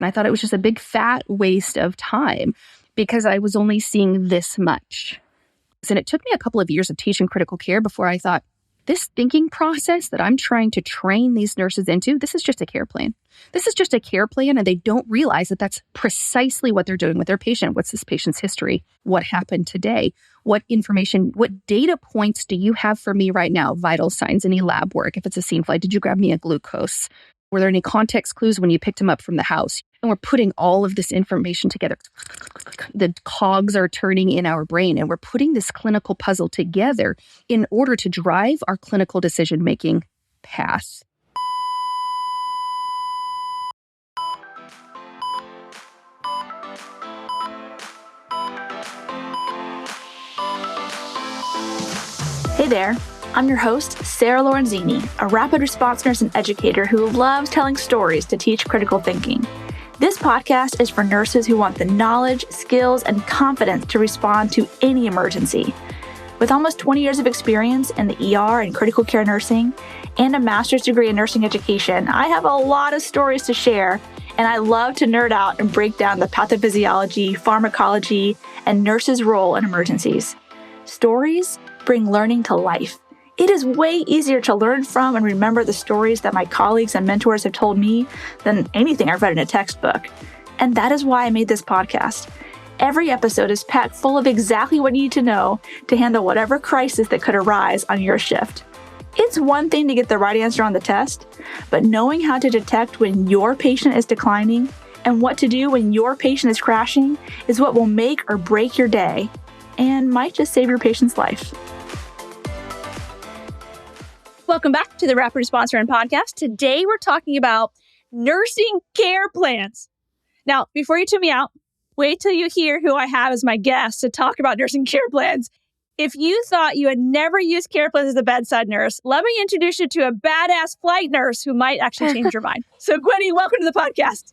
And I thought it was just a big fat waste of time because I was only seeing this much. And it took me a couple of years of teaching critical care before I thought, this thinking process that I'm trying to train these nurses into, this is just a care plan. This is just a care plan, and they don't realize that that's precisely what they're doing with their patient. What's this patient's history? What happened today? What information, what data points do you have for me right now? Vital signs, any lab work? If it's a scene flight, did you grab me a glucose? Were there any context clues when you picked him up from the house? And we're putting all of this information together. The cogs are turning in our brain, and we're putting this clinical puzzle together in order to drive our clinical decision-making path. Hey there. I'm your host, Sarah Lorenzini, a rapid response nurse and educator who loves telling stories to teach critical thinking. This podcast is for nurses who want the knowledge, skills, and confidence to respond to any emergency. With almost 20 years of experience in the ER and critical care nursing and a master's degree in nursing education, I have a lot of stories to share, and I love to nerd out and break down the pathophysiology, pharmacology, and nurses' role in emergencies. Stories bring learning to life. It is way easier to learn from and remember the stories that my colleagues and mentors have told me than anything I've read in a textbook. And that is why I made this podcast. Every episode is packed full of exactly what you need to know to handle whatever crisis that could arise on your shift. It's one thing to get the right answer on the test, but knowing how to detect when your patient is declining and what to do when your patient is crashing is what will make or break your day and might just save your patient's life. Welcome back to the Rapid Response Run podcast. Today, we're talking about nursing care plans. Now, before you tune me out, wait till you hear who I have as my guest to talk about nursing care plans. If you thought you had never used care plans as a bedside nurse, let me introduce you to a badass flight nurse who might actually change your mind. So, Gwenny, welcome to the podcast.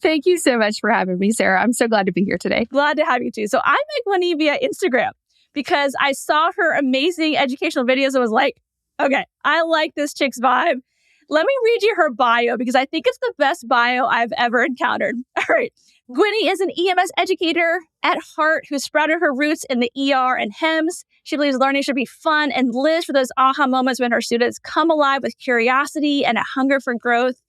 Thank you so much for having me, Sarah. I'm so glad to be here today. Glad to have you too. So I met Gwenny via Instagram because I saw her amazing educational videos and was like, okay, I like this chick's vibe. Let me read you her bio because I think it's the best bio I've ever encountered. All right. Gwenny is an EMS educator at heart who sprouted her roots in the ER and HEMS. She believes learning should be fun and lives for those aha moments when her students come alive with curiosity and a hunger for growth.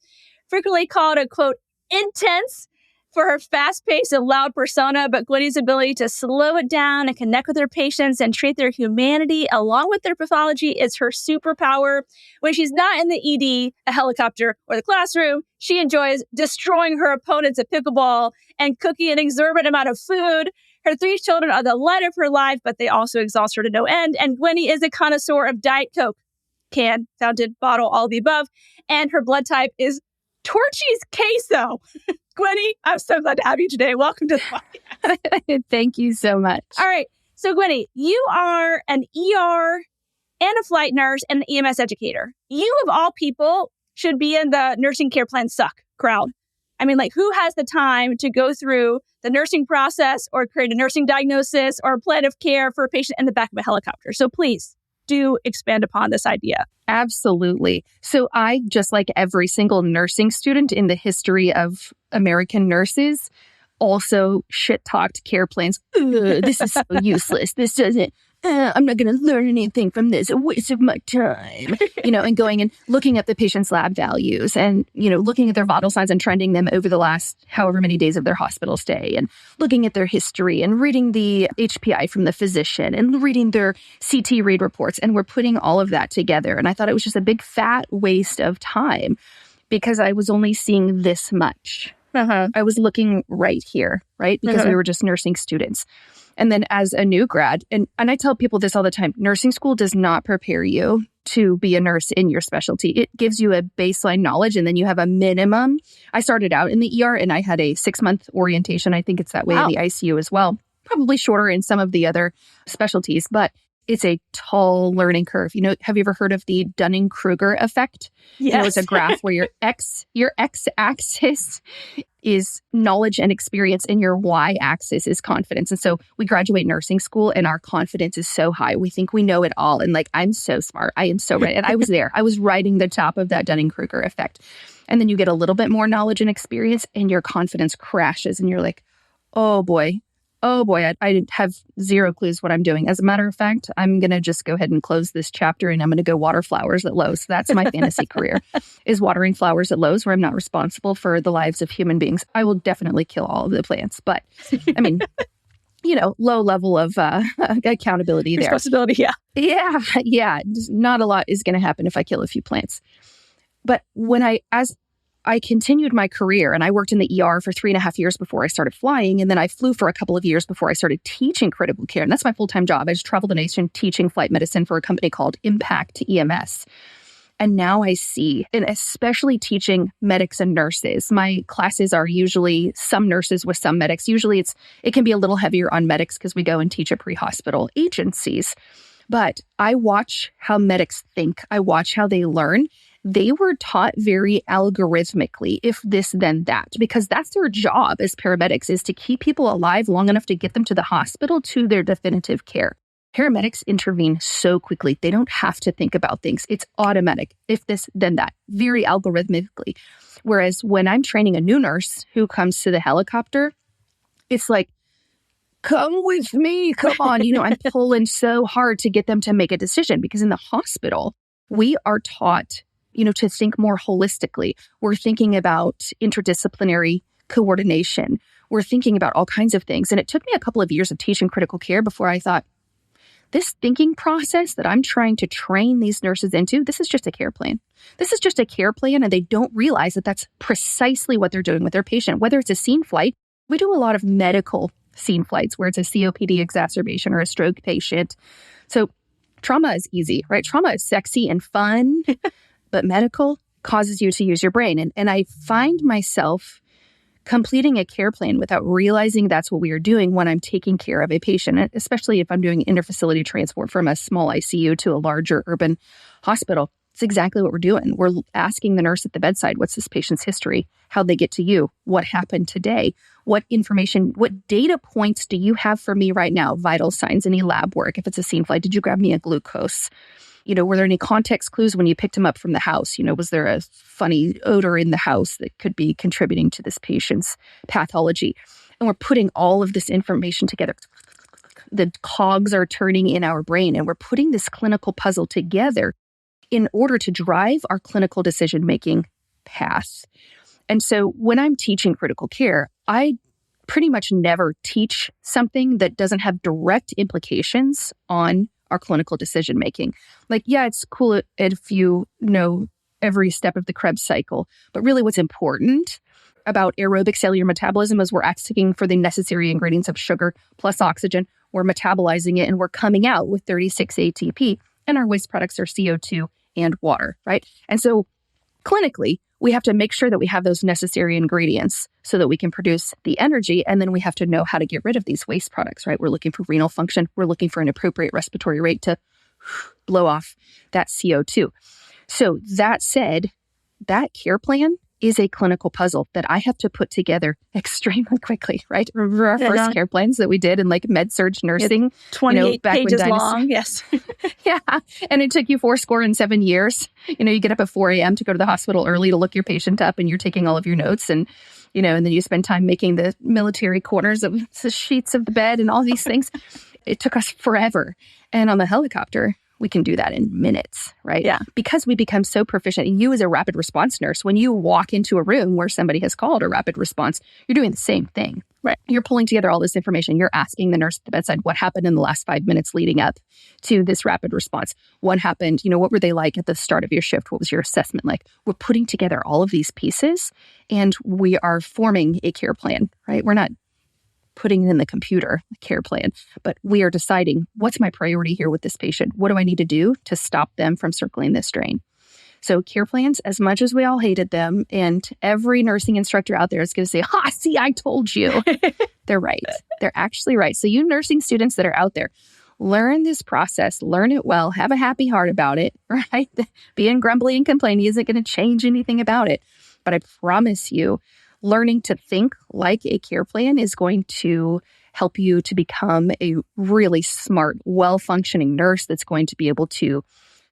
Frequently called a, quote, intense for her fast-paced and loud persona, but Gwenny's ability to slow it down and connect with her patients and treat their humanity along with their pathology is her superpower. When she's not in the ED, a helicopter, or the classroom, she enjoys destroying her opponents at pickleball and cooking an exorbitant amount of food. Her 3 children are the light of her life, but they also exhaust her to no end. And Gwenny is a connoisseur of Diet Coke, can, fountain, bottle, all the above. And her blood type is Torchy's queso. Gwenny, I'm so glad to have you today. Welcome to the podcast. Thank you so much. All right. So, Gwenny, you are an ER and a flight nurse and an EMS educator. You, of all people, should be in the nursing care plan suck crowd. I mean, like, who has the time to go through the nursing process or create a nursing diagnosis or a plan of care for a patient in the back of a helicopter? So please do expand upon this idea. Absolutely. So I, just like every single nursing student in the history of American nurses, also shit-talked care plans. This is so useless. This doesn't, I'm not going to learn anything from this. A waste of my time. And going and looking at the patient's lab values and, looking at their vital signs and trending them over the last however many days of their hospital stay and looking at their history and reading the HPI from the physician and reading their CT read reports. And we're putting all of that together. And I thought it was just a big fat waste of time because I was only seeing this much. I was looking right here, right? Because we were just nursing students. And then as a new grad, and I tell people this all the time, nursing school does not prepare you to be a nurse in your specialty. It gives you a baseline knowledge, and then you have a minimum. I started out in the ER, and I had a 6-month orientation. I think it's that way in the ICU as well. Probably shorter in some of the other specialties, but it's a tall learning curve. Have you ever heard of the Dunning-Kruger effect? Yes. It's a graph where your x-axis is knowledge and experience and your y-axis is confidence. And so we graduate nursing school and our confidence is so high. We think we know it all. And I'm so smart. I am so right. And I was there. I was riding the top of that Dunning-Kruger effect. And then you get a little bit more knowledge and experience and your confidence crashes and you're like, oh boy, I have zero clues what I'm doing. As a matter of fact, I'm going to just go ahead and close this chapter and I'm going to go water flowers at Lowe's. That's my fantasy career, is watering flowers at Lowe's, where I'm not responsible for the lives of human beings. I will definitely kill all of the plants. But I mean, low level of accountability there. Responsibility, yeah. Yeah. Not a lot is going to happen if I kill a few plants. But as I continued my career and I worked in the ER for 3.5 years before I started flying. And then I flew for a couple of years before I started teaching critical care. And that's my full-time job. I just traveled the nation teaching flight medicine for a company called Impact EMS. And now I see, and especially teaching medics and nurses, my classes are usually some nurses with some medics. Usually it can be a little heavier on medics because we go and teach at pre-hospital agencies. But I watch how medics think. I watch how they learn. They were taught very algorithmically, if this, then that, because that's their job as paramedics, is to keep people alive long enough to get them to the hospital to their definitive care. Paramedics intervene so quickly. They don't have to think about things. It's automatic. If this, then that, very algorithmically. Whereas when I'm training a new nurse who comes to the helicopter, it's like, come with me, come on. I'm pulling so hard to get them to make a decision, because in the hospital, we are taught to think more holistically. We're thinking about interdisciplinary coordination. We're thinking about all kinds of things. And it took me a couple of years of teaching critical care before I thought, this thinking process that I'm trying to train these nurses into, this is just a care plan. This is just a care plan, and they don't realize that that's precisely what they're doing with their patient. Whether it's a scene flight, we do a lot of medical scene flights where it's a COPD exacerbation or a stroke patient. So trauma is easy, right? Trauma is sexy and fun. But medical causes you to use your brain. And I find myself completing a care plan without realizing that's what we are doing when I'm taking care of a patient, especially if I'm doing interfacility transport from a small ICU to a larger urban hospital. It's exactly what we're doing. We're asking the nurse at the bedside, what's this patient's history? How'd they get to you? What happened today? What information, what data points do you have for me right now? Vital signs, any lab work? If it's a scene flight, did you grab me a glucose? Were there any context clues when you picked him up from the house? Was there a funny odor in the house that could be contributing to this patient's pathology? And we're putting all of this information together. The cogs are turning in our brain, and we're putting this clinical puzzle together in order to drive our clinical decision-making path. And so when I'm teaching critical care, I pretty much never teach something that doesn't have direct implications on our clinical decision-making. Like, yeah, it's cool if you know every step of the Krebs cycle, but really what's important about aerobic cellular metabolism is we're asking for the necessary ingredients of sugar plus oxygen. We're metabolizing it and we're coming out with 36 ATP, and our waste products are CO2 and water, right? And so clinically, we have to make sure that we have those necessary ingredients so that we can produce the energy. And then we have to know how to get rid of these waste products, right? We're looking for renal function. We're looking for an appropriate respiratory rate to blow off that CO2. So that said, that care plan is a clinical puzzle that I have to put together extremely quickly, right? Remember our first care plans that we did in like med-surg nursing? 28 pages long, yes. Yeah. And it took you 4.7 years. You get up at 4 a.m. to go to the hospital early to look your patient up, and you're taking all of your notes, and and then you spend time making the military corners of the sheets of the bed and all these things. It took us forever. And on the helicopter, we can do that in minutes, right? Yeah. Because we become so proficient. And you as a rapid response nurse, when you walk into a room where somebody has called a rapid response, you're doing the same thing. Right. You're pulling together all this information. You're asking the nurse at the bedside, what happened in the last 5 minutes leading up to this rapid response? What happened? What were they like at the start of your shift? What was your assessment like? We're putting together all of these pieces, and we are forming a care plan, right? We're not putting it in the computer, the care plan, but we are deciding, what's my priority here with this patient? What do I need to do to stop them from circling this drain? So care plans, as much as we all hated them, and every nursing instructor out there is going to say, see, I told you. They're right. They're actually right. So you nursing students that are out there, learn this process, learn it well, have a happy heart about it, right? Being grumbly and complaining isn't going to change anything about it. But I promise you, learning to think like a care plan is going to help you to become a really smart, well-functioning nurse that's going to be able to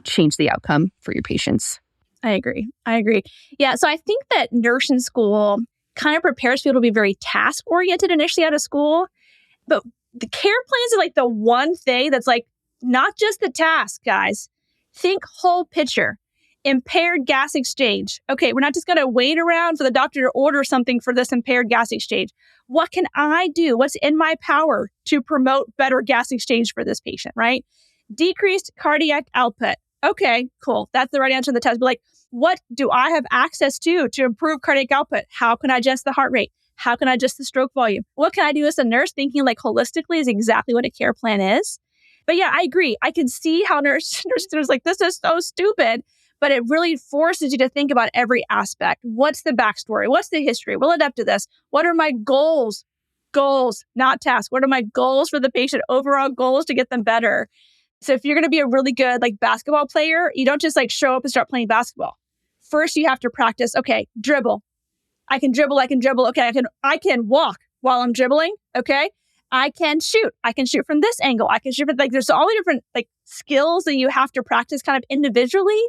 change the outcome for your patients. I agree. Yeah. So I think that nursing school kind of prepares people to be very task oriented initially out of school. But the care plans are like the one thing that's like not just the task, guys. Think whole picture. Impaired gas exchange. Okay, we're not just going to wait around for the doctor to order something for this impaired gas exchange. What can I do? What's in my power to promote better gas exchange for this patient, right? Decreased cardiac output. Okay, cool. That's the right answer to the test. But like, what do I have access to improve cardiac output? How can I adjust the heart rate? How can I adjust the stroke volume? What can I do as a nurse? Thinking like holistically is exactly what a care plan is. But yeah, I agree. I can see how nurse students like, this is so stupid. But it really forces you to think about every aspect. What's the backstory? What's the history? Will it up to this? What are my goals? Goals, not tasks. What are my goals for the patient? Overall goals to get them better. So if you're going to be a really good like basketball player, you don't just like show up and start playing basketball. First, you have to practice. Okay, dribble. I can dribble. Okay, I can walk while I'm dribbling. Okay, I can shoot. I can shoot from this angle. I can shoot from like there's all the different like skills that you have to practice kind of individually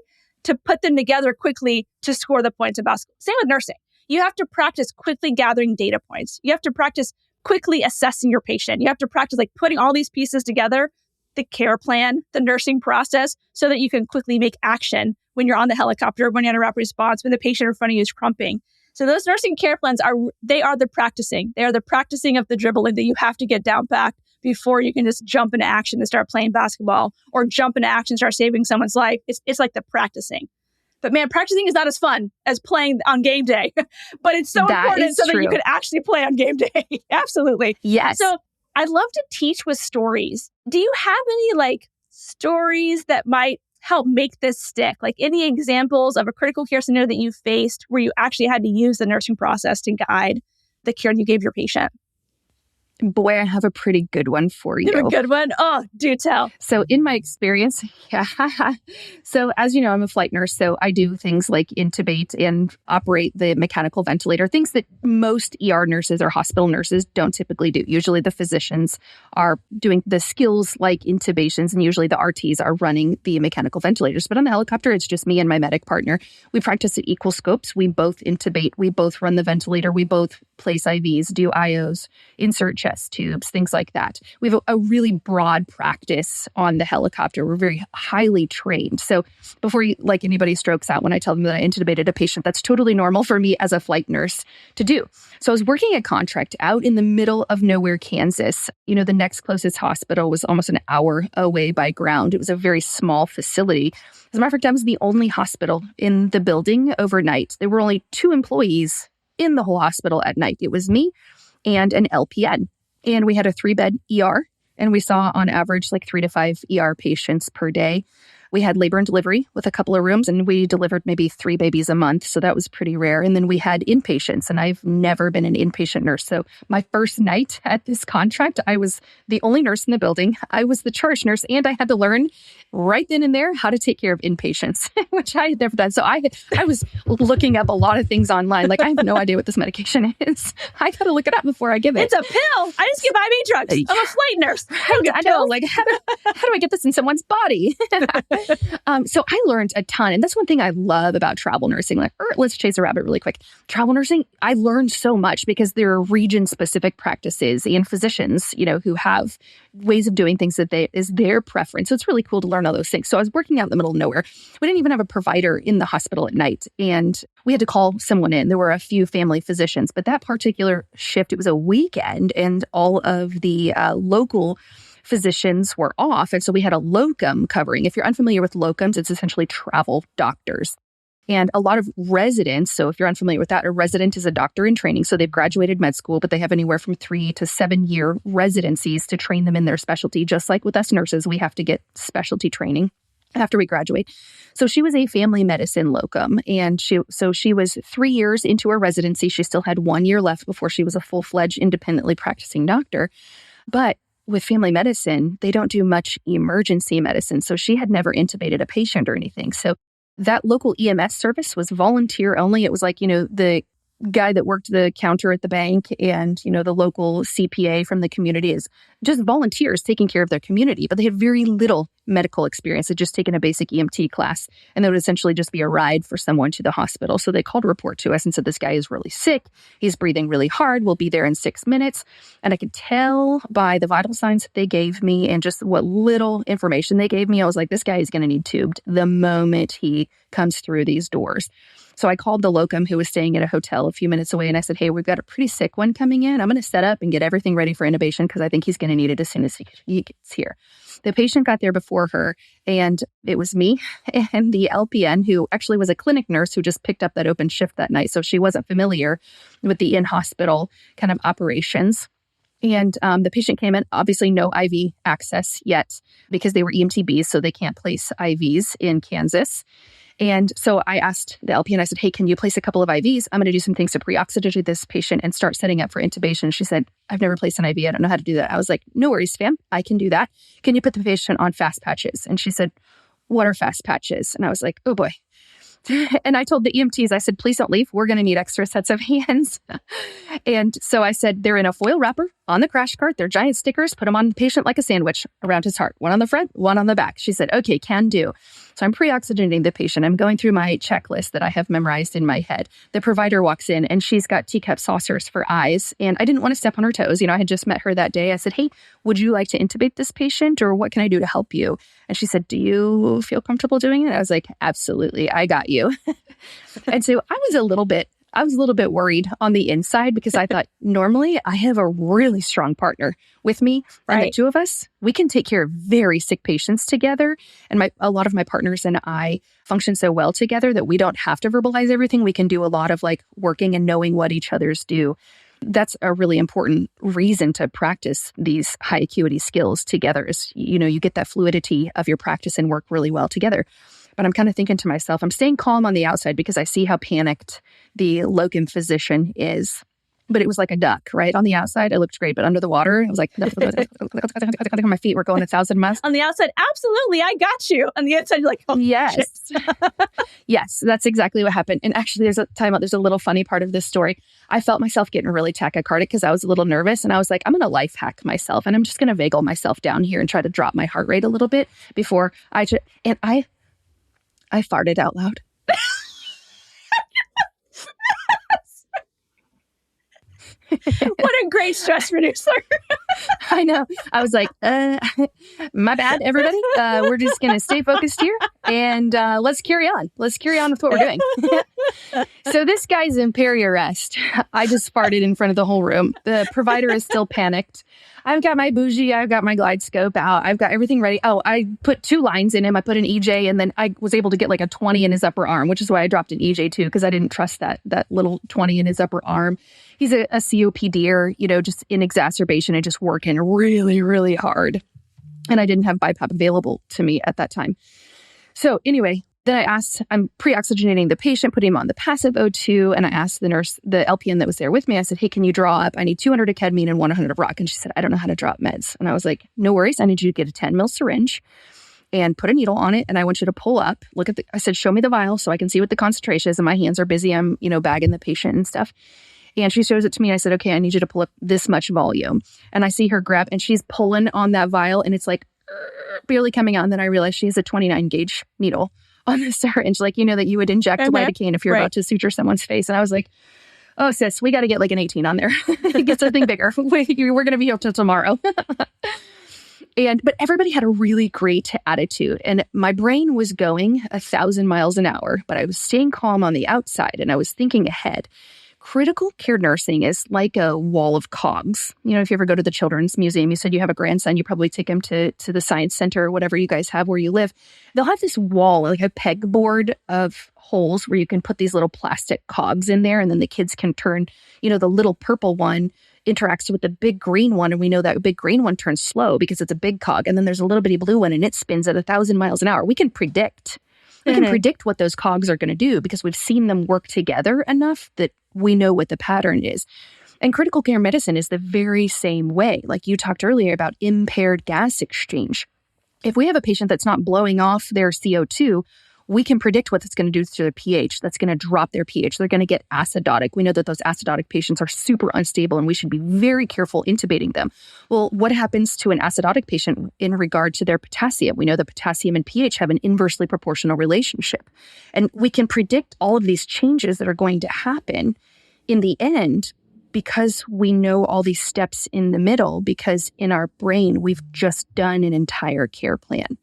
to put them together quickly to score the points in basketball. Same with nursing. You have to practice quickly gathering data points. You have to practice quickly assessing your patient. You have to practice like putting all these pieces together, the care plan, the nursing process, so that you can quickly make action when you're on the helicopter, when you're in a rapid response, when the patient in front of you is crumping. So those nursing care plans are the practicing. They are the practicing of the dribbling that you have to get down packed before you can just jump into action and start playing basketball or jump into action and start saving someone's life. It's like the practicing. But man, practicing is not as fun as playing on game day. But it's so important so that you can actually play on game day. Absolutely. Yes. So I'd love to teach with stories. Do you have any like stories that might help make this stick? Like any examples of a critical care scenario that you faced where you actually had to use the nursing process to guide the care you gave your patient? Boy, I have a pretty good one for you. You have a good one? Oh, do tell. So in my experience, so as you know, I'm a flight nurse, so I do things like intubate and operate the mechanical ventilator, things that most ER nurses or hospital nurses don't typically do. Usually the physicians are doing the skills like intubations, and usually the RTs are running the mechanical ventilators. But on the helicopter, it's just me and my medic partner. We practice at equal scopes. We both intubate. We both run the ventilator. We both place IVs, do IOs, insert chest tubes, things like that. We have a really broad practice on the helicopter. We're very highly trained. So before anybody strokes out when I tell them that I intubated a patient, that's totally normal for me as a flight nurse to do. So I was working a contract out in the middle of nowhere, Kansas. You know, the next closest hospital was almost an hour away by ground. It was a very small facility. As a matter of fact, I was the only hospital in the building overnight. There were only 2 employees in the whole hospital at night. It was me and an LPN. And we had a 3-bed ER, and we saw on average like 3 to 5 ER patients per day. We had labor and delivery with a couple of rooms, and we delivered maybe 3 babies a month. So that was pretty rare. And then we had inpatients, and I've never been an inpatient nurse. So my first night at this contract, I was the only nurse in the building. I was the charge nurse, and I had to learn right then and there how to take care of inpatients, which I had never done. So I was looking up a lot of things online. Like, I have no idea what this medication is. I got to look it up before I give it. It's a pill. I just give IV drugs. I'm a flight nurse. I know. Like, how do I get this in someone's body? So I learned a ton. And that's one thing I love about travel nursing. Like, let's chase a rabbit really quick. Travel nursing, I learned so much because there are region-specific practices and physicians, who have ways of doing things that is their preference. So it's really cool to learn all those things. So I was working out in the middle of nowhere. We didn't even have a provider in the hospital at night. And we had to call someone in. There were a few family physicians, but that particular shift, it was a weekend, and all of the local physicians were off. And so we had a locum covering. If you're unfamiliar with locums, it's essentially travel doctors. And a lot of residents, so if you're unfamiliar with that, a resident is a doctor in training. So they've graduated med school, but they have anywhere from 3 to 7 year residencies to train them in their specialty. Just like with us nurses, we have to get specialty training after we graduate. So she was a family medicine locum, and she was 3 years into her residency. She still had 1 year left before she was a full-fledged independently practicing doctor. But with family medicine, they don't do much emergency medicine. So she had never intubated a patient or anything. So that local EMS service was volunteer only. It was like, the guy that worked the counter at the bank and, the local CPA from the community is just volunteers taking care of their community, but they had very little medical experience. They'd just taken a basic EMT class, and they would essentially just be a ride for someone to the hospital. So they called a report to us and said, this guy is really sick. He's breathing really hard. We'll be there in 6 minutes. And I could tell by the vital signs that they gave me and just what little information they gave me, I was like, this guy is going to need tubed the moment he comes through these doors. So I called the locum who was staying at a hotel a few minutes away, and I said, hey, we've got a pretty sick one coming in. I'm going to set up and get everything ready for intubation because I think he's going to need it as soon as he gets here. The patient got there before her, and it was me and the LPN, who actually was a clinic nurse who just picked up that open shift that night. So she wasn't familiar with the in-hospital kind of operations. And the patient came in, obviously no IV access yet because they were EMTBs, so they can't place IVs in Kansas. And so I asked the LPN, I said, hey, can you place a couple of IVs? I'm going to do some things to pre-oxygenate this patient and start setting up for intubation. She said, I've never placed an IV. I don't know how to do that. I was like, no worries, fam. I can do that. Can you put the patient on fast patches? And she said, what are fast patches? And I was like, oh boy. And I told the EMTs, I said, please don't leave. We're going to need extra sets of hands. And so I said, they're in a foil wrapper on the crash cart. They're giant stickers. Put them on the patient like a sandwich around his heart. One on the front, one on the back. She said, okay, can do. So I'm pre-oxygenating the patient. I'm going through my checklist that I have memorized in my head. The provider walks in and she's got teacup saucers for eyes. And I didn't want to step on her toes. I had just met her that day. I said, hey, would you like to intubate this patient or what can I do to help you? And she said, do you feel comfortable doing it? I was like, absolutely. I got you. And so I was a little bit worried on the inside because I thought normally I have a really strong partner with me. Right. And the two of us, we can take care of very sick patients together. And a lot of my partners and I function so well together that we don't have to verbalize everything. We can do a lot of working and knowing what each other's do. That's a really important reason to practice these high acuity skills together is, you get that fluidity of your practice and work really well together. But I'm kind of thinking to myself, I'm staying calm on the outside because I see how panicked the locum physician is. But it was like a duck, right? On the outside, it looked great. But under the water, it was like, my feet were going 1,000 miles. On the outside, absolutely, I got you. On the inside, you're like, oh, yes. Shit. Yes, that's exactly what happened. And actually, there's a little funny part of this story. I felt myself getting really tachycardic because I was a little nervous. And I was like, I'm going to life hack myself. And I'm just going to vagal myself down here and try to drop my heart rate a little bit before I farted out loud. What a great stress reducer. I know. I was like, my bad, everybody. We're just going to stay focused here and let's carry on. Let's carry on with what we're doing. So this guy's in peri-arrest. I just farted in front of the whole room. The provider is still panicked. I've got my bougie. I've got my glide scope out. I've got everything ready. Oh, I put 2 lines in him. I put an EJ and then I was able to get a 20 in his upper arm, which is why I dropped an EJ too, because I didn't trust that little 20 in his upper arm. He's a COPDer, just in exacerbation and just working really, really hard. And I didn't have BiPAP available to me at that time. So anyway, then I'm pre-oxygenating the patient, putting him on the passive O2. And I asked the nurse, the LPN that was there with me, I said, hey, can you draw up? I need 200 of ketamine and 100 of rock. And she said, I don't know how to draw up meds. And I was like, no worries. I need you to get a 10 mil syringe and put a needle on it. And I want you to pull up, I said, show me the vial so I can see what the concentration is. And my hands are busy. I'm, bagging the patient and stuff. And she shows it to me. I said, okay, I need you to pull up this much volume. And I see her grab and she's pulling on that vial and it's barely coming out. And then I realized she has a 29 gauge needle on the syringe, that you would inject lidocaine if you're about to suture someone's face. And I was like, oh, sis, we got to get an 18 on there. Get something bigger. We're going to be here till tomorrow. But everybody had a really great attitude. And my brain was going 1,000 miles an hour, but I was staying calm on the outside and I was thinking ahead. Critical care nursing is like a wall of cogs. If you ever go to the Children's Museum, you said you have a grandson, you probably take him to the science center or whatever you guys have where you live. They'll have this wall, like a pegboard of holes where you can put these little plastic cogs in there and then the kids can turn, the little purple one interacts with the big green one. And we know that big green one turns slow because it's a big cog. And then there's a little bitty blue one and it spins at 1,000 miles an hour. We can predict what those cogs are going to do because we've seen them work together enough that we know what the pattern is. And critical care medicine is the very same way. Like you talked earlier about impaired gas exchange. If we have a patient that's not blowing off their CO2, we can predict what it's going to do to their pH. That's going to drop their pH. They're going to get acidotic. We know that those acidotic patients are super unstable and we should be very careful intubating them. Well, what happens to an acidotic patient in regard to their potassium? We know that potassium and pH have an inversely proportional relationship. And we can predict all of these changes that are going to happen in the end because we know all these steps in the middle, because in our brain, we've just done an entire care plan,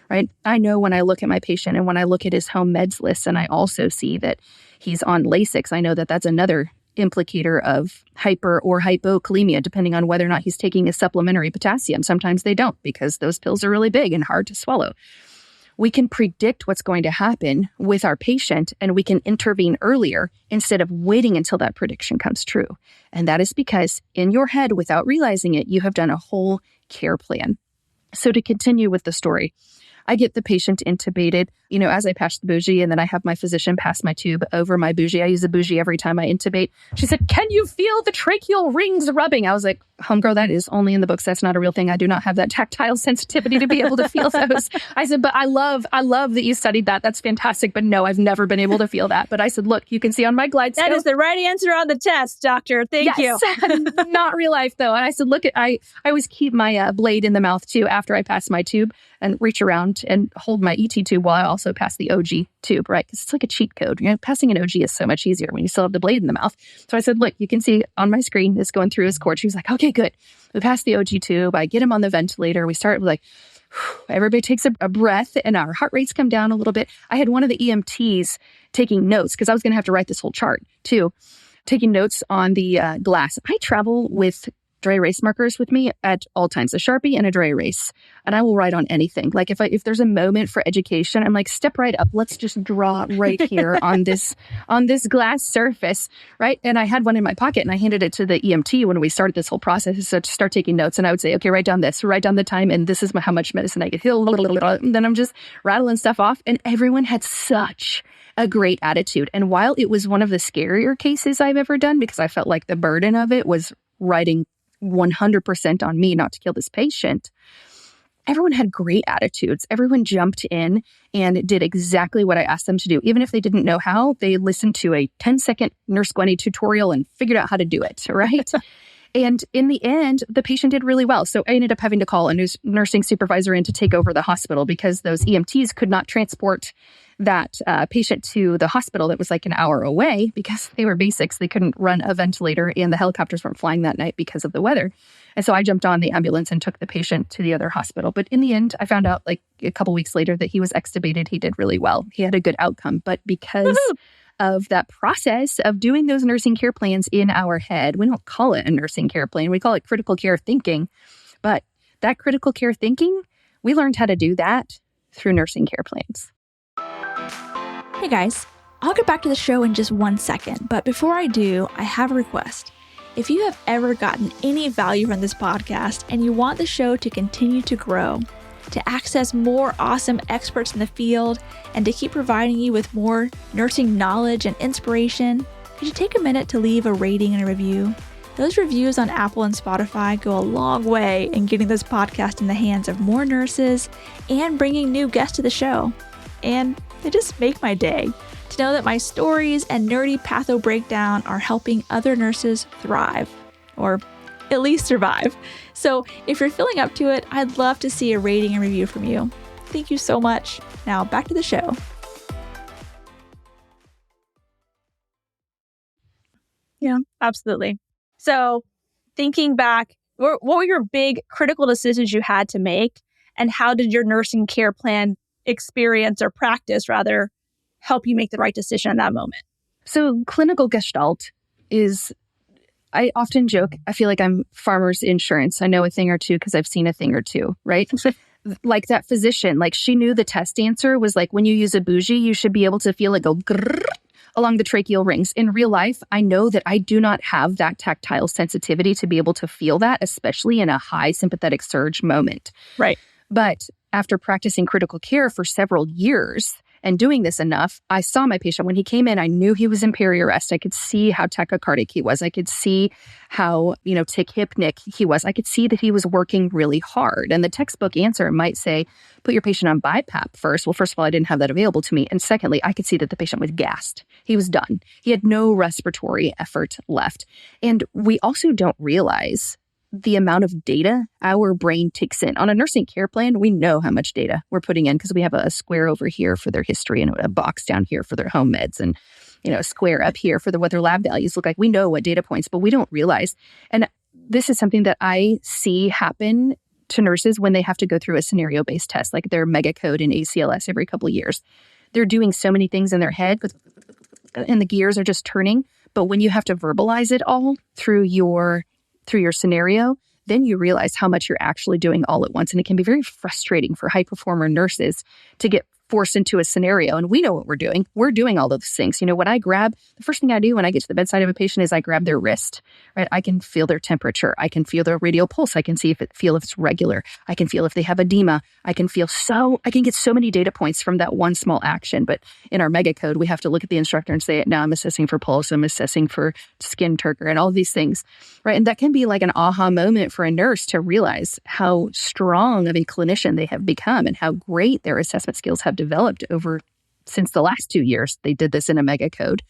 right? I know when I look at my patient and when I look at his home meds list and I also see that he's on Lasix, I know that that's another implicator of hyper or hypokalemia, depending on whether or not he's taking a supplementary potassium. Sometimes they don't because those pills are really big and hard to swallow. We can predict what's going to happen with our patient and we can intervene earlier instead of waiting until that prediction comes true. And that is because in your head, without realizing it, you have done a whole care plan. So to continue with the story, I get the patient intubated, as I pass the bougie, and then I have my physician pass my tube over my bougie. I use a bougie every time I intubate. She said, "Can you feel the tracheal rings rubbing?" I was like, "Homegirl, that is only in the books. That's not a real thing. I do not have that tactile sensitivity to be able to feel those." I said, "But I love that you studied that. That's fantastic. But no, I've never been able to feel that." But I said, "Look, you can see on my glide scale." That is the right answer on the test, doctor. Thank you. Not real life, though. And I said, "Look, I always keep my blade in the mouth, too, after I pass my tube and reach around and hold my ET tube while I also pass the OG tube, right? Because it's like a cheat code. Passing an OG is so much easier when you still have the blade in the mouth." So I said, "Look, you can see on my screen, it's going through his cord." She was like, "Okay, good." We pass the OG tube. I get him on the ventilator. We start like, everybody takes a breath and our heart rates come down a little bit. I had one of the EMTs taking notes because I was going to have to write this whole chart too, taking notes on the glass. I travel with dry erase markers with me at all times, a Sharpie and a dry erase. And I will write on anything. Like if there's a moment for education, I'm like, step right up. Let's just draw right here on this glass surface, right? And I had one in my pocket and I handed it to the EMT when we started this whole process. So to start taking notes, and I would say, "Okay, write down this, write down the time, and this is how much medicine I get." And then I'm just rattling stuff off. And everyone had such a great attitude. And while it was one of the scarier cases I've ever done, because I felt like the burden of it was writing 100% on me not to kill this patient, everyone had great attitudes. Everyone jumped in and did exactly what I asked them to do. Even if they didn't know how, they listened to a 10-second Nurse Gwenny tutorial and figured out how to do it, right? And in the end, the patient did really well. So I ended up having to call a nursing supervisor in to take over the hospital because those EMTs could not transport that patient to the hospital that was like an hour away because they were basics. They couldn't run a ventilator and the helicopters weren't flying that night because of the weather. And so I jumped on the ambulance and took the patient to the other hospital. But in the end, I found out like a couple weeks later that he was extubated. He did really well. He had a good outcome. But because of that process of doing those nursing care plans in our head, we don't call it a nursing care plan. We call it critical care thinking. But that critical care thinking, we learned how to do that through nursing care plans. Hey guys, I'll get back to the show in just 1 second, but before I do, I have a request. If you have ever gotten any value from this podcast and you want the show to continue to grow, to access more awesome experts in the field, and to keep providing you with more nursing knowledge and inspiration, could you take a minute to leave a rating and a review? Those reviews on Apple and Spotify go a long way in getting this podcast in the hands of more nurses and bringing new guests to the show. And they just make my day to know that my stories and nerdy patho breakdown are helping other nurses thrive, or at least survive. So if you're feeling up to it, I'd love to see a rating and review from you. Thank you so much. Now back to the show. Yeah, absolutely. So thinking back, what were your big critical decisions you had to make, and how did your nursing care plan experience or practice rather help you make the right decision in that moment? So clinical gestalt is, I often joke, I feel like I'm farmer's insurance. I know a thing or two because I've seen a thing or two, right? Like that physician, like she knew the test answer was like when you use a bougie, you should be able to feel it go grrr along the tracheal rings. In real life, I know that I do not have that tactile sensitivity to be able to feel that, especially in a high sympathetic surge moment. Right. But after practicing critical care for several years And doing this enough, I saw my patient when he came in, I knew he was in peri-arrest. I could see how tachycardic he was. I could see how, tachypnic he was. I could see that he was working really hard. And the textbook answer might say, put your patient on BiPAP first. Well, first of all, I didn't have that available to me. And secondly, I could see that the patient was gassed. He was done. He had no respiratory effort left. And we also don't realize the amount of data our brain takes in. On a nursing care plan, we know how much data we're putting in because we have a square over here for their history and a box down here for their home meds and, a square up here for what their lab values look like. We know what data points, but we don't realize. And this is something that I see happen to nurses when they have to go through a scenario-based test, like their mega code in ACLS every couple of years. They're doing so many things in their head and the gears are just turning. But when you have to verbalize it all through your scenario, then you realize how much you're actually doing all at once. And it can be very frustrating for high performer nurses to get forced into a scenario. And we know what we're doing. We're doing all those things. When I grab, the first thing I do when I get to the bedside of a patient is I grab their wrist, right? I can feel their temperature. I can feel their radial pulse. I can feel if it's regular. I can feel if they have edema. I can get so many data points from that one small action. But in our mega code, we have to look at the instructor and say, now I'm assessing for pulse. I'm assessing for skin turgor and all of these things, right? And that can be like an aha moment for a nurse to realize how strong of a clinician they have become and how great their assessment skills have developed since the last 2 years. They did this in a mega code.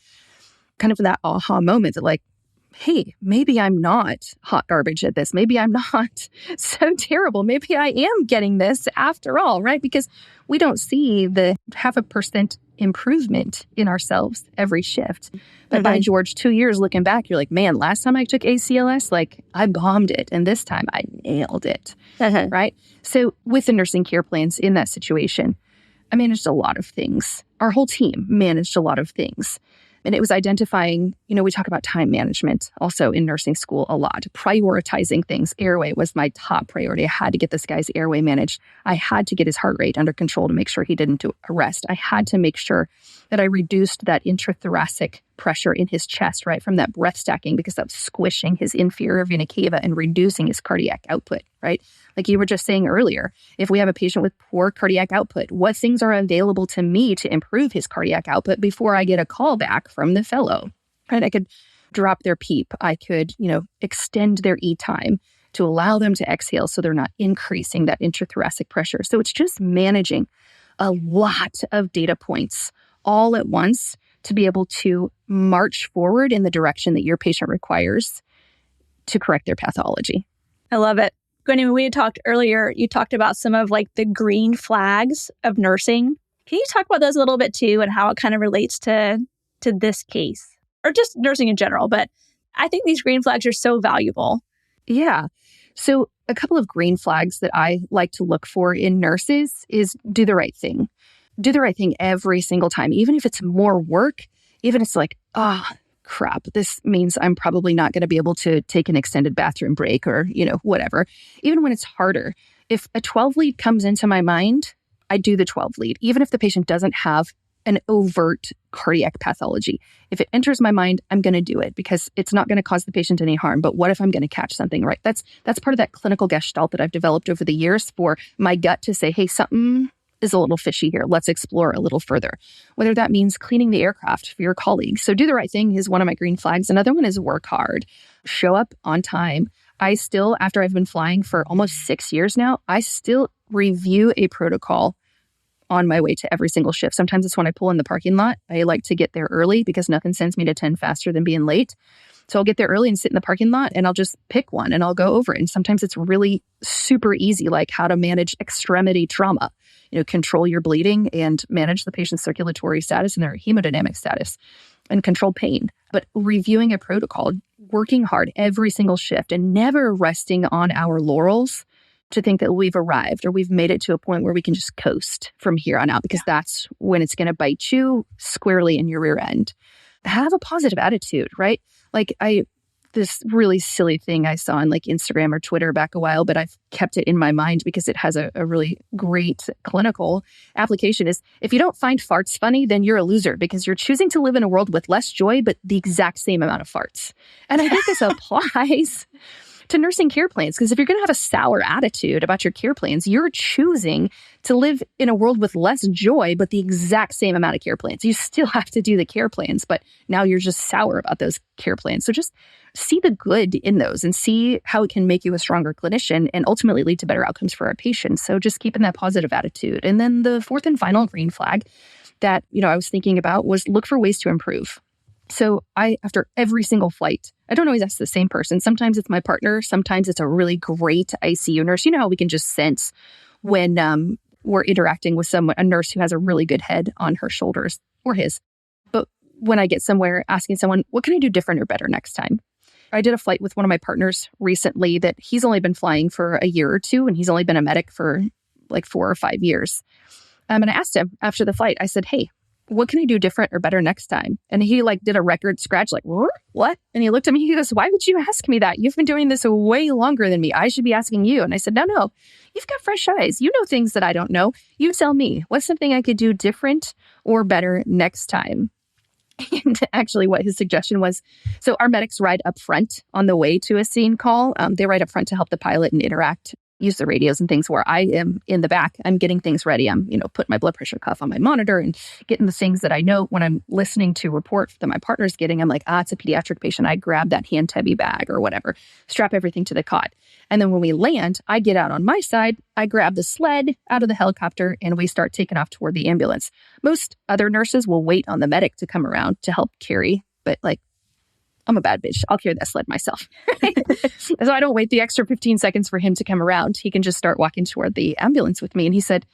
Kind of that aha moment that hey, maybe I'm not hot garbage at this. Maybe I'm not so terrible. Maybe I am getting this after all, right? Because we don't see the 0.5% improvement in ourselves every shift. But by George, 2 years looking back, you're like, man, last time I took ACLS, I bombed it. And this time I nailed it, right? So with the nursing care plans in that situation, I managed a lot of things. Our whole team managed a lot of things. And it was identifying, we talk about time management also in nursing school a lot, prioritizing things. Airway was my top priority. I had to get this guy's airway managed. I had to get his heart rate under control to make sure he didn't arrest. I had to make sure that I reduced that intrathoracic pressure in his chest, right, from that breath stacking, because that was squishing his inferior vena cava and reducing his cardiac output, right? Like you were just saying earlier, if we have a patient with poor cardiac output, what things are available to me to improve his cardiac output before I get a call back from the fellow, right? I could drop their PEEP. I could, extend their E time to allow them to exhale so they're not increasing that intrathoracic pressure. So it's just managing a lot of data points all at once to be able to march forward in the direction that your patient requires to correct their pathology. I love it. Gwenny, when we had talked earlier, you talked about some of the green flags of nursing. Can you talk about those a little bit too and how it kind of relates to this case or just nursing in general? But I think these green flags are so valuable. Yeah. So a couple of green flags that I like to look for in nurses is do the right thing. Do the right thing every single time, even if it's more work, even if it's crap, this means I'm probably not going to be able to take an extended bathroom break or, whatever. Even when it's harder, if a 12 lead comes into my mind, I do the 12 lead, even if the patient doesn't have an overt cardiac pathology. If it enters my mind, I'm going to do it because it's not going to cause the patient any harm. But what if I'm going to catch something, right? That's part of that clinical gestalt that I've developed over the years for my gut to say, hey, something is a little fishy here. Let's explore a little further. Whether that means cleaning the aircraft for your colleagues. So do the right thing is one of my green flags. Another one is work hard. Show up on time. I still, after I've been flying for almost 6 years now, I still review a protocol on my way to every single shift. Sometimes it's when I pull in the parking lot. I like to get there early because nothing sends me to 10 faster than being late. So I'll get there early and sit in the parking lot and I'll just pick one and I'll go over it. And sometimes it's really super easy, like how to manage extremity trauma, control your bleeding and manage the patient's circulatory status and their hemodynamic status and control pain. But reviewing a protocol, working hard every single shift and never resting on our laurels to think that we've arrived or we've made it to a point where we can just coast from here on out, because that's when it's going to bite you squarely in your rear end. Have a positive attitude, right? This really silly thing I saw on Instagram or Twitter back a while, but I've kept it in my mind because it has a really great clinical application is if you don't find farts funny, then you're a loser because you're choosing to live in a world with less joy, but the exact same amount of farts. And I think this applies to nursing care plans. Because if you're going to have a sour attitude about your care plans, you're choosing to live in a world with less joy, but the exact same amount of care plans. You still have to do the care plans, but now you're just sour about those care plans. So just see the good in those and see how it can make you a stronger clinician and ultimately lead to better outcomes for our patients. So just keeping that positive attitude. And then the fourth and final green flag that, I was thinking about was look for ways to improve. So after every single flight, I don't always ask the same person. Sometimes it's my partner. Sometimes it's a really great ICU nurse. You know how we can just sense when we're interacting with a nurse who has a really good head on her shoulders or his. But when I get somewhere asking someone, what can I do different or better next time? I did a flight with one of my partners recently that he's only been flying for a year or two, and he's only been a medic for like 4 or 5 years. And I asked him after the flight, I said, hey, what can I do different or better next time? And he did a record scratch, what? And he looked at me, he goes, why would you ask me that? You've been doing this way longer than me. I should be asking you. And I said, no, you've got fresh eyes. You know things that I don't know. You tell me, what's something I could do different or better next time? And actually what his suggestion was, so our medics ride up front on the way to a scene call. They ride up front to help the pilot and interact, use the radios and things, where I am in the back. I'm getting things ready. I'm, putting my blood pressure cuff on my monitor and getting the things that I know when I'm listening to report that my partner's getting. I'm like, it's a pediatric patient. I grab that hand tebby bag or whatever, strap everything to the cot. And then when we land, I get out on my side, I grab the sled out of the helicopter, and we start taking off toward the ambulance. Most other nurses will wait on the medic to come around to help carry, but I'm a bad bitch. I'll carry that sled myself. So I don't wait the extra 15 seconds for him to come around. He can just start walking toward the ambulance with me. And he said,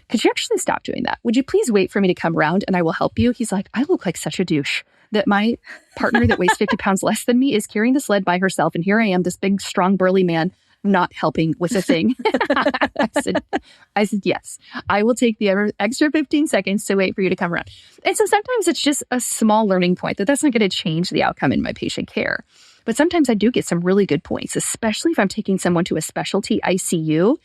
could you actually stop doing that? Would you please wait for me to come around and I will help you? He's like, I look like such a douche that my partner that weighs 50 pounds less than me is carrying the sled by herself. And here I am, this big, strong, burly man, not helping with a thing. I said, yes, I will take the extra 15 seconds to wait for you to come around. And so sometimes it's just a small learning point that's not going to change the outcome in my patient care. But sometimes I do get some really good points, especially if I'm taking someone to a specialty ICU,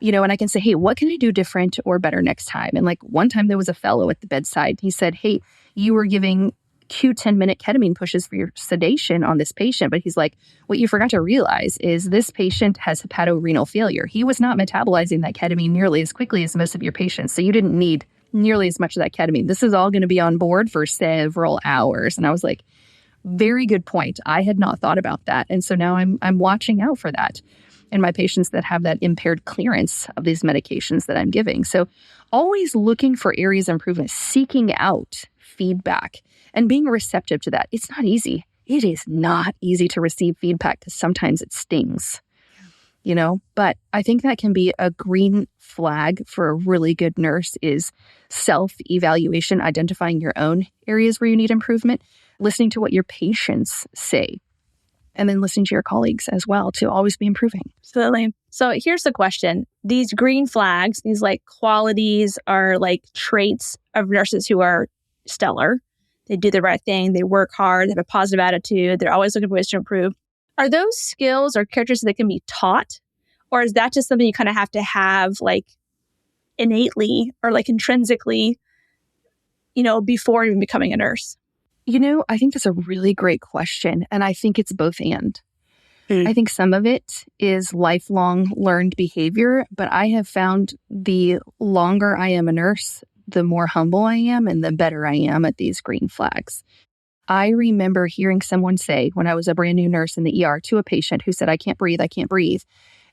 and I can say, hey, what can I do different or better next time? And one time there was a fellow at the bedside. He said, hey, you were giving Q10-minute ketamine pushes for your sedation on this patient. But he's like, what you forgot to realize is this patient has hepatorenal failure. He was not metabolizing that ketamine nearly as quickly as most of your patients. So you didn't need nearly as much of that ketamine. This is all going to be on board for several hours. And I was like, very good point. I had not thought about that. And so now I'm watching out for that in my patients that have that impaired clearance of these medications that I'm giving. So always looking for areas of improvement, seeking out feedback and being receptive to that. It's not easy. It is not easy to receive feedback because sometimes it stings, but I think that can be a green flag for a really good nurse is self-evaluation, identifying your own areas where you need improvement, listening to what your patients say, and then listening to your colleagues as well to always be improving. Absolutely. So here's the question. These green flags, these qualities are traits of nurses who are stellar. They do the right thing. They work hard. They have a positive attitude. They're always looking for ways to improve. Are those skills or characteristics that can be taught? Or is that just something you kind of have to have innately or intrinsically, before even becoming a nurse? I think that's a really great question. And I think it's both and. I think some of it is lifelong learned behavior, but I have found the longer I am a nurse, the more humble I am and the better I am at these green flags. I remember hearing someone say when I was a brand new nurse in the ER to a patient who said, I can't breathe.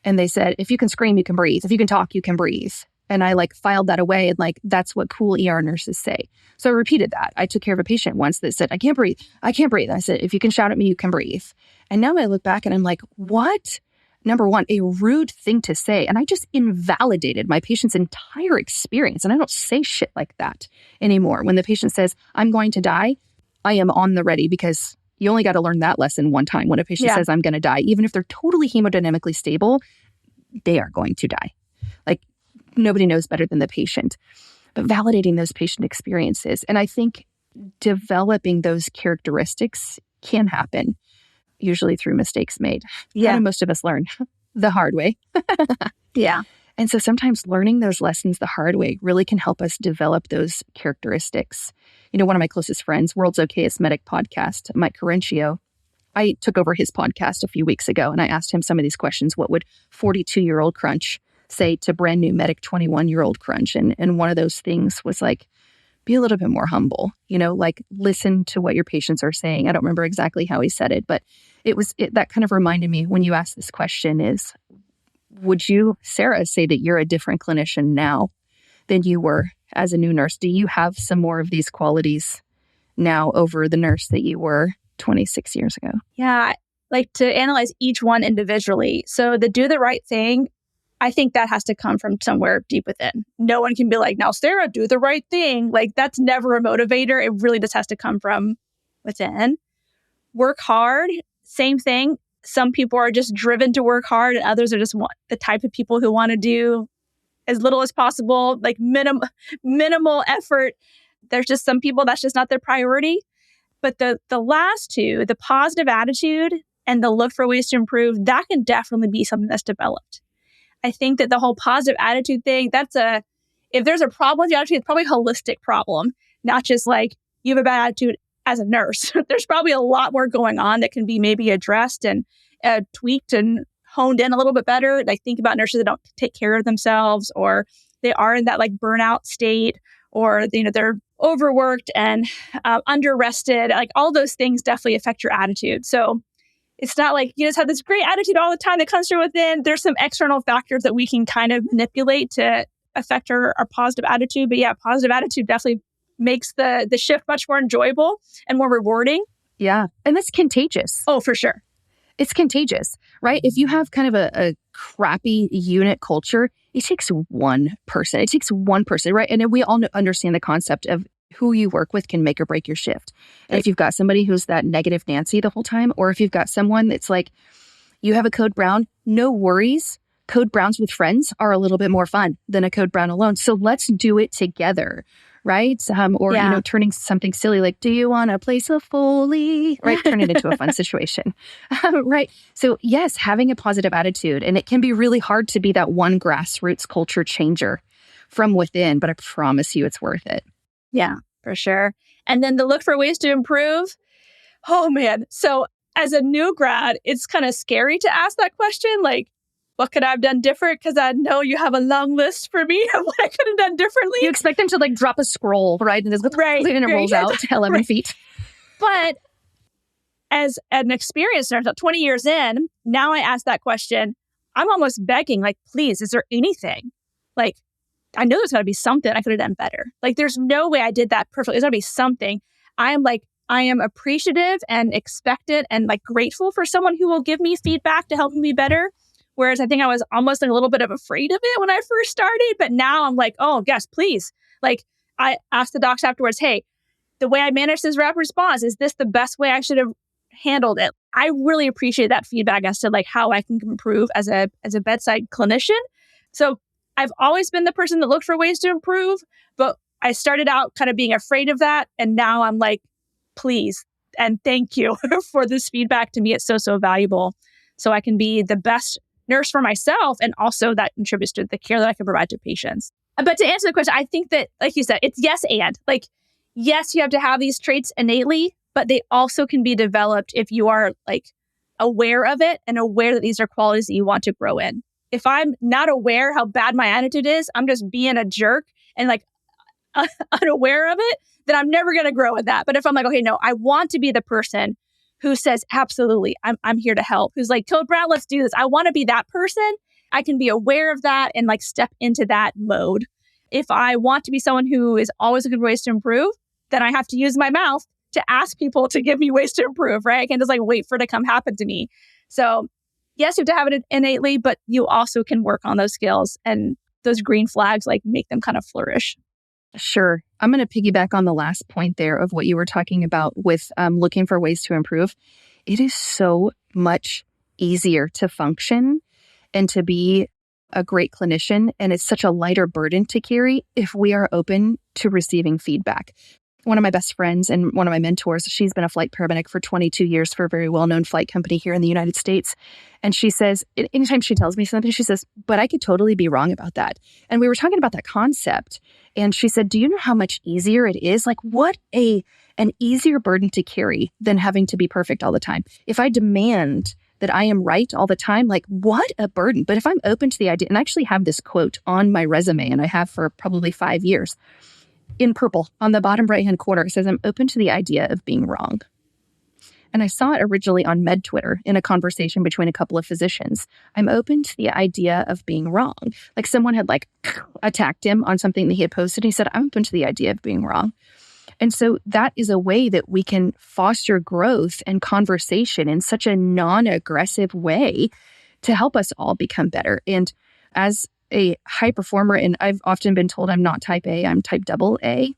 And they said, if you can scream, you can breathe. If you can talk, you can breathe. And I filed that away and that's what cool ER nurses say. So I repeated that. I took care of a patient once that said, I can't breathe. And I said, if you can shout at me, you can breathe. And now I look back and I'm like, what? Number one, a rude thing to say. And I just invalidated my patient's entire experience. And I don't say shit like that anymore. When the patient says, I'm going to die, I am on the ready because you only got to learn that lesson one time. When a patient says, I'm going to die, even if they're totally hemodynamically stable, they are going to die. Nobody knows better than the patient. But validating those patient experiences. And I think developing those characteristics can happen, usually through mistakes made. Yeah. How do most of us learn? The hard way. Yeah. And so sometimes learning those lessons the hard way really can help us develop those characteristics. One of my closest friends, World's Okayest Medic podcast, Mike Corencio, I took over his podcast a few weeks ago and I asked him some of these questions. What would 42-year-old Crunch say to brand new medic 21-year-old Crunch? And one of those things was like, be a little bit more humble, like listen to what your patients are saying. I don't remember exactly how he said it, but that kind of reminded me when you asked this question is, would you, Sarah, say that you're a different clinician now than you were as a new nurse? Do you have some more of these qualities now over the nurse that you were 26 years ago? Yeah, like to analyze each one individually. So the do the right thing, I think that has to come from somewhere deep within. No one can be like, now, Sarah, do the right thing. Like that's never a motivator. It really just has to come from within. Work hard, same thing. Some people are just driven to work hard and others are just the type of people who want to do as little as possible, like minimal effort. There's just some people that's just not their priority. But the last two, the positive attitude and the look for ways to improve, that can definitely be something that's developed. I think that the whole positive attitude thing, if there's a problem with the attitude, it's probably a holistic problem, not just like you have a bad attitude as a nurse. There's probably a lot more going on that can be maybe addressed and tweaked and honed in a little bit better. Like think about nurses that don't take care of themselves, or they are in that like burnout state, or they're overworked and under-rested. Like all those things definitely affect your attitude. So it's not like you just have this great attitude all the time that comes from within. There's some external factors that we can kind of manipulate to affect our positive attitude. But yeah, positive attitude definitely makes the shift much more enjoyable and more rewarding. Yeah. And that's contagious. Oh, for sure. It's contagious, right? If you have kind of a crappy unit culture, it takes one person. It takes one person, right? And we all understand the concept of who you work with can make or break your shift. And if you've got somebody who's that negative Nancy the whole time, or if you've got someone that's like, you have a code brown, no worries. Code browns with friends are a little bit more fun than a code brown alone. So let's do it together, right? Turning something silly like, do you want to play so fully? Right? Turn it into a fun situation, right? So yes, having a positive attitude, and it can be really hard to be that one grassroots culture changer from within, but I promise you it's worth it. Yeah, for sure. And then the look for ways to improve. Oh man. So as a new grad, it's kind of scary to ask that question. Like, what could I have done different? Because I know you have a long list for me of what I could have done differently. You expect them to like drop a scroll, right? And it rolls out 11 feet. But as an experienced nurse, 20 years in, now I ask that question. I'm almost begging, like, please, is there anything? Like, I know there's got to be something I could have done better. Like, there's no way I did that perfectly. There's got to be something. I am appreciative and expectant and like grateful for someone who will give me feedback to help me be better. Whereas I think I was almost like a little bit of afraid of it when I first started. But now I'm like, oh, yes, please. Like, I asked the docs afterwards, hey, the way I managed this rapid response, is this the best way I should have handled it? I really appreciate that feedback as to like how I can improve as a bedside clinician. So I've always been the person that looked for ways to improve, but I started out kind of being afraid of that. And now I'm like, please, and thank you for this feedback. To me, it's so valuable. So I can be the best nurse for myself. And also that contributes to the care that I can provide to patients. But to answer the question, I think that, like you said, it's yes and. Like, yes, you have to have these traits innately, but they also can be developed if you are like aware of it and aware that these are qualities that you want to grow in. If I'm not aware how bad my attitude is, I'm just being a jerk and like unaware of it, then I'm never going to grow in that. But if I'm like, okay, no, I want to be the person who says, absolutely, I'm here to help. Who's like, Code Brown, let's do this. I want to be that person. I can be aware of that and like step into that mode. If I want to be someone who is always looking for ways to improve, then I have to use my mouth to ask people to give me ways to improve, right? I can't just like wait for it to come happen to me. So yes, you have to have it innately, but you also can work on those skills and those green flags, like make them kind of flourish. Sure. I'm going to piggyback on the last point there of what you were talking about with looking for ways to improve. It is so much easier to function and to be a great clinician. And it's such a lighter burden to carry if we are open to receiving feedback. one of my best friends and one of my mentors, she's been a flight paramedic for 22 years for a very well-known flight company here in the United States. And she says, anytime she tells me something, she says, but I could totally be wrong about that. And we were talking about that concept. And she said, do you know how much easier it is? Like what an easier burden to carry than having to be perfect all the time. If I demand that I am right all the time, like what a burden. But if I'm open to the idea, and I actually have this quote on my resume, and I have for probably 5 years, in purple on the bottom right-hand corner, it says, I'm open to the idea of being wrong. And I saw it originally on Med Twitter in a conversation between a couple of physicians. I'm open to the idea of being wrong. Like someone had attacked him on something that he had posted. And he said, I'm open to the idea of being wrong. And so that is a way that we can foster growth and conversation in such a non-aggressive way to help us all become better. And as a high performer, and I've often been told I'm not type A, I'm type double A,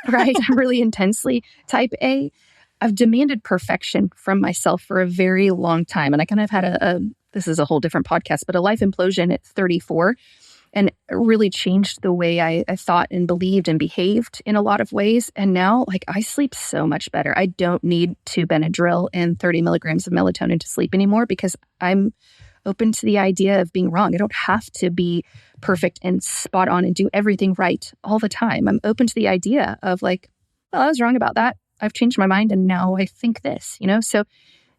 right? I'm really intensely type A. I've demanded perfection from myself for a very long time. And I kind of had this is a whole different podcast, but a life implosion at 34, and it really changed the way I thought and believed and behaved in a lot of ways. And now, I sleep so much better. I don't need 2 Benadryl and 30 milligrams of melatonin to sleep anymore because I'm open to the idea of being wrong. I don't have to be perfect and spot on and do everything right all the time. I'm open to the idea of I was wrong about that. I've changed my mind and now I think this, So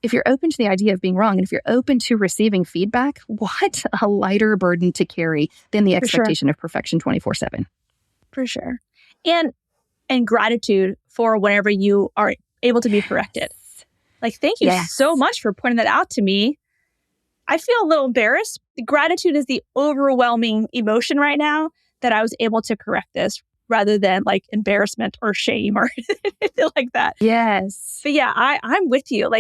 if you're open to the idea of being wrong, and if you're open to receiving feedback, what a lighter burden to carry than the expectation of perfection 24/7. For sure. And gratitude for whenever you are able to be corrected. Thank you so much for pointing that out to me. I feel a little embarrassed. Gratitude is the overwhelming emotion right now that I was able to correct this rather than embarrassment or shame or anything like that. Yes. But yeah, I'm with you.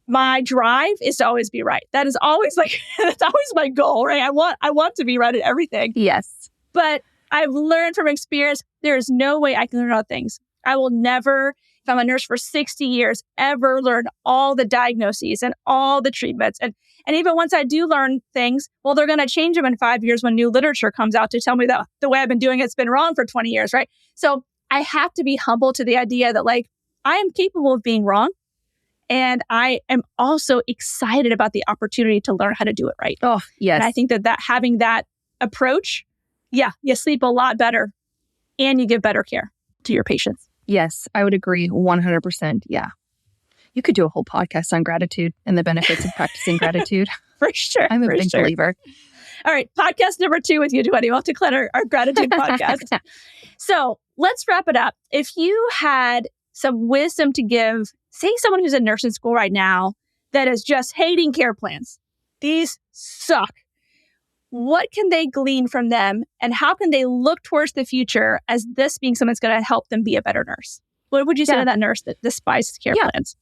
My drive is to always be right. That is always that's always my goal, right? I want to be right at everything. Yes. But I've learned from experience, there is no way I can learn all things. I will never, if I'm a nurse for 60 years, ever learn all the diagnoses and all the treatments. And even once I do learn things, well, they're going to change them in 5 years when new literature comes out to tell me that the way I've been doing it's been wrong for 20 years, right? So I have to be humble to the idea that I am capable of being wrong. And I am also excited about the opportunity to learn how to do it right. Oh, yes. And I think that having that approach, you sleep a lot better and you give better care to your patients. Yes, I would agree 100%. Yeah. You could do a whole podcast on gratitude and the benefits of practicing gratitude. For sure. I'm a big believer. All right. Podcast number 2 with you, Gwenny. We'll have to clear our gratitude podcast. So let's wrap it up. If you had some wisdom to give, say someone who's in nursing school right now that is just hating care plans. These suck. What can they glean from them, and how can they look towards the future as this being something that's going to help them be a better nurse? What would you say to that nurse that despises care plans?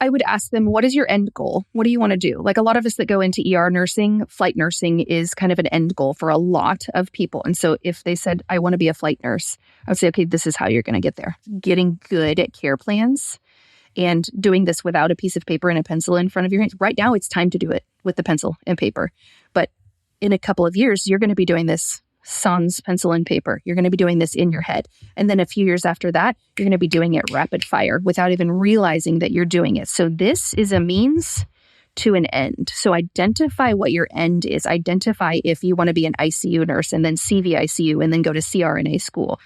I would ask them, what is your end goal? What do you want to do? A lot of us that go into ER nursing, flight nursing is kind of an end goal for a lot of people. And so if they said, I want to be a flight nurse, I would say, okay, this is how you're going to get there. Getting good at care plans and doing this without a piece of paper and a pencil in front of your hands. Right now, it's time to do it with the pencil and paper. But in a couple of years, you're going to be doing this sans pencil and paper. You're going to be doing this in your head. And then a few years after that, you're going to be doing it rapid fire without even realizing that you're doing it. So this is a means to an end. So identify what your end is. Identify if you want to be an ICU nurse and then CVICU and then go to CRNA school.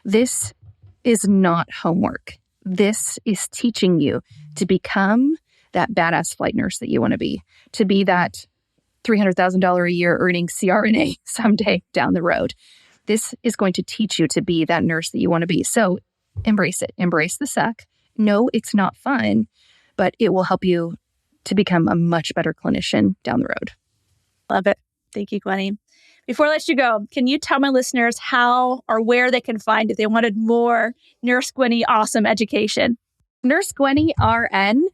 This is not homework. This is teaching you to become that badass flight nurse that you want to be that $300,000 a year earning CRNA someday down the road. This is going to teach you to be that nurse that you want to be. So embrace it. Embrace the suck. No, it's not fun, but it will help you to become a much better clinician down the road. Love it. Thank you, Gwenny. Before I let you go, can you tell my listeners how or where they can find if they wanted more Nurse Gwenny awesome education? Nurse Gwenny RN.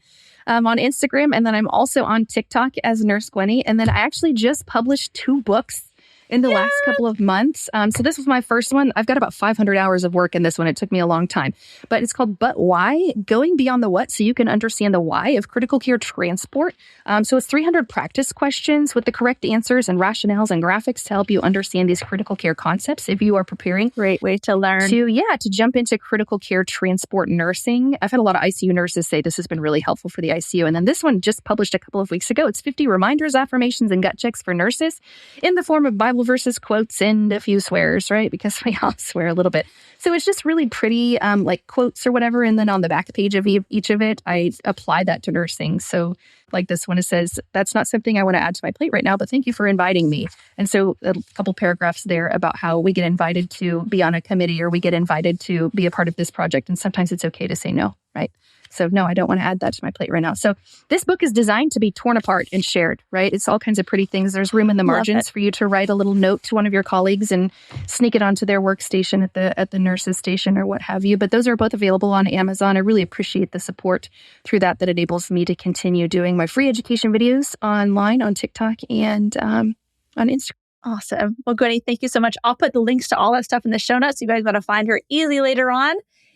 On Instagram, and then I'm also on TikTok as Nurse Gwenny. And then I actually just published 2 books in the last couple of months. So this was my first one. I've got about 500 hours of work in this one. It took me a long time, but it's called But Why? Going Beyond the What so you can understand the why of critical care transport. So it's 300 practice questions with the correct answers and rationales and graphics to help you understand these critical care concepts if you are preparing. Great way to learn. To jump into critical care transport nursing. I've had a lot of ICU nurses say this has been really helpful for the ICU. And then this one just published a couple of weeks ago. It's 50 reminders, affirmations, and gut checks for nurses in the form of Bible verses, quotes, and a few swears, right? Because we all swear a little bit. So it's just really pretty, like quotes or whatever. And then on the back page of each of it, I apply that to nursing. So like this one, it says, that's not something I want to add to my plate right now, but thank you for inviting me. And so a couple paragraphs there about how we get invited to be on a committee or we get invited to be a part of this project. And sometimes it's okay to say no, right? So no, I don't want to add that to my plate right now. So this book is designed to be torn apart and shared, right? It's all kinds of pretty things. There's room in the margins for you to write a little note to one of your colleagues and sneak it onto their workstation at the nurse's station or what have you. But those are both available on Amazon. I really appreciate the support through that enables me to continue doing my free education videos online on TikTok and on Instagram. Awesome. Well, Gwenny, thank you so much. I'll put the links to all that stuff in the show notes. You guys want to find her easily later on.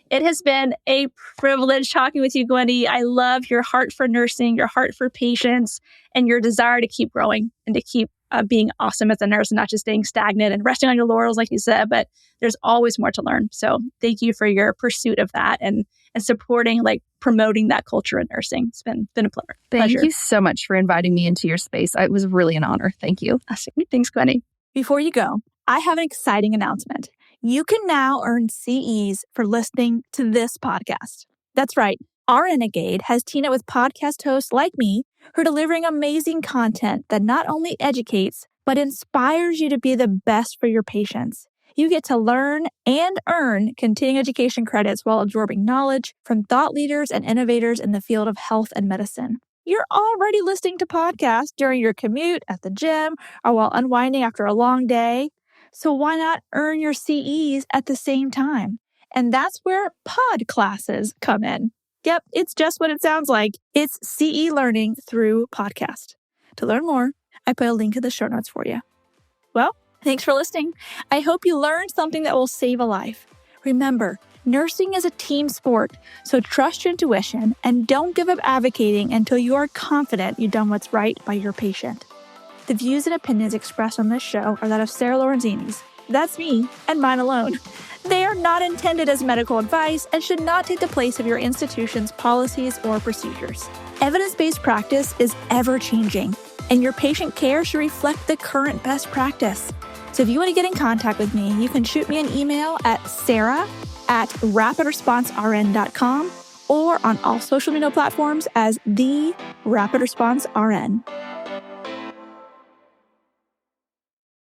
It has been a privilege talking with you, Gwenny. I love your heart for nursing, your heart for patients, and your desire to keep growing and to keep being awesome as a nurse and not just staying stagnant and resting on your laurels, like you said, but there's always more to learn. So thank you for your pursuit of that and supporting, like promoting that culture in nursing. It's been a pleasure. Thank you so much for inviting me into your space. It was really an honor. Thank you. Awesome. Thanks, Gwenny. Before you go, I have an exciting announcement. You can now earn CEs for listening to this podcast. That's right. Our Renegade has teamed up with podcast hosts like me who are delivering amazing content that not only educates, but inspires you to be the best for your patients. You get to learn and earn continuing education credits while absorbing knowledge from thought leaders and innovators in the field of health and medicine. You're already listening to podcasts during your commute, at the gym, or while unwinding after a long day. So why not earn your CEs at the same time? And that's where pod classes come in. Yep, it's just what it sounds like. It's CE learning through podcast. To learn more, I put a link in the show notes for you. Well, thanks for listening. I hope you learned something that will save a life. Remember, nursing is a team sport, so trust your intuition and don't give up advocating until you are confident you've done what's right by your patient. The views and opinions expressed on this show are that of Sarah Lorenzini's. That's me and mine alone. They are not intended as medical advice and should not take the place of your institution's policies or procedures. Evidence-based practice is ever-changing, and your patient care should reflect the current best practice. So if you want to get in contact with me, you can shoot me an email at sarah@rapidresponsern.com or on all social media platforms as the Rapid Response RN.